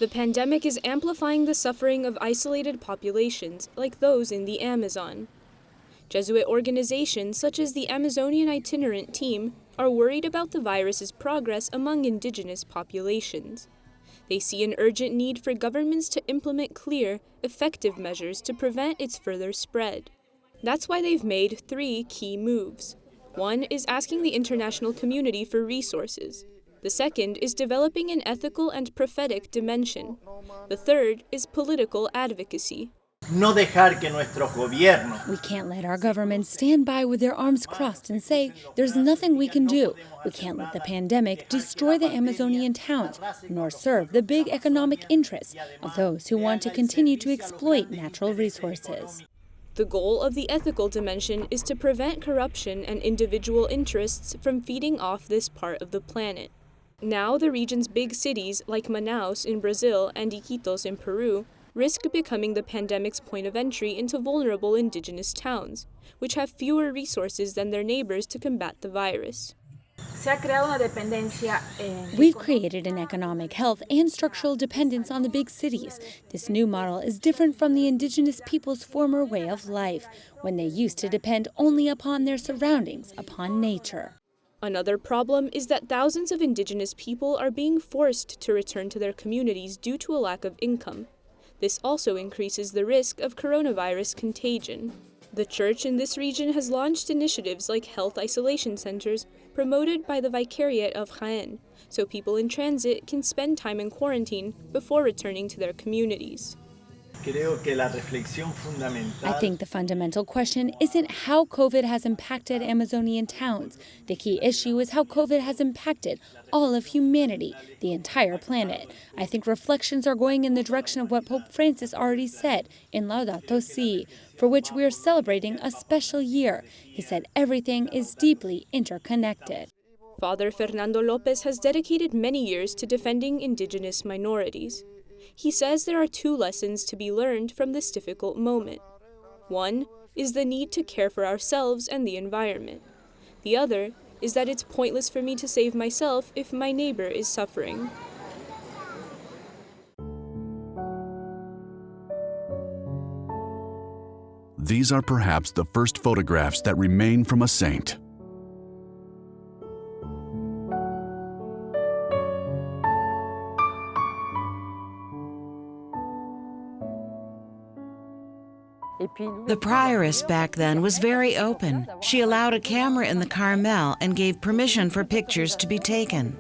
The pandemic is amplifying the suffering of isolated populations like those in the Amazon. Jesuit organizations such as the Amazonian Itinerant Team are worried about the virus's progress among indigenous populations. They see an urgent need for governments to implement clear, effective measures to prevent its further spread. That's why they've made 3 key moves. One is asking the international community for resources. The second is developing an ethical and prophetic dimension. The third is political advocacy. No dejar que nuestros gobiernos. We can't let our governments stand by with their arms crossed and say, there's nothing we can do. We can't let the pandemic destroy the Amazonian towns, nor serve the big economic interests of those who want to continue to exploit natural resources. The goal of the ethical dimension is to prevent corruption and individual interests from feeding off this part of the planet. Now the region's big cities, like Manaus in Brazil and Iquitos in Peru, risk becoming the pandemic's point of entry into vulnerable indigenous towns, which have fewer resources than their neighbors to combat the virus. We've created an economic health and structural dependence on the big cities. This new model is different from the indigenous people's former way of life, when they used to depend only upon their surroundings, upon nature. Another problem is that thousands of indigenous people are being forced to return to their communities due to a lack of income. This also increases the risk of coronavirus contagion. The church in this region has launched initiatives like health isolation centers promoted by the Vicariate of Jaén, so people in transit can spend time in quarantine before returning to their communities. I think the fundamental question isn't how COVID has impacted Amazonian towns. The key issue is how COVID has impacted all of humanity, the entire planet. I think reflections are going in the direction of what Pope Francis already said in Laudato Si', for which we are celebrating a special year. He said everything is deeply interconnected. Father Fernando Lopez has dedicated many years to defending indigenous minorities. He says there are 2 lessons to be learned from this difficult moment. One is the need to care for ourselves and the environment. The other is that it's pointless for me to save myself if my neighbor is suffering. These are perhaps the first photographs that remain from a saint. The prioress back then was very open. She allowed a camera in the Carmel and gave permission for pictures to be taken.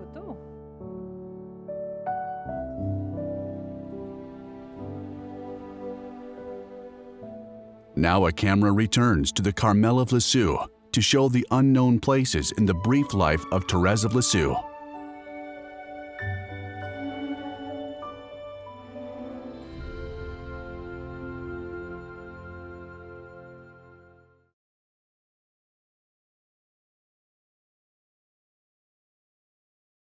Now a camera returns to the Carmel of Lisieux to show the unknown places in the brief life of Thérèse of Lisieux.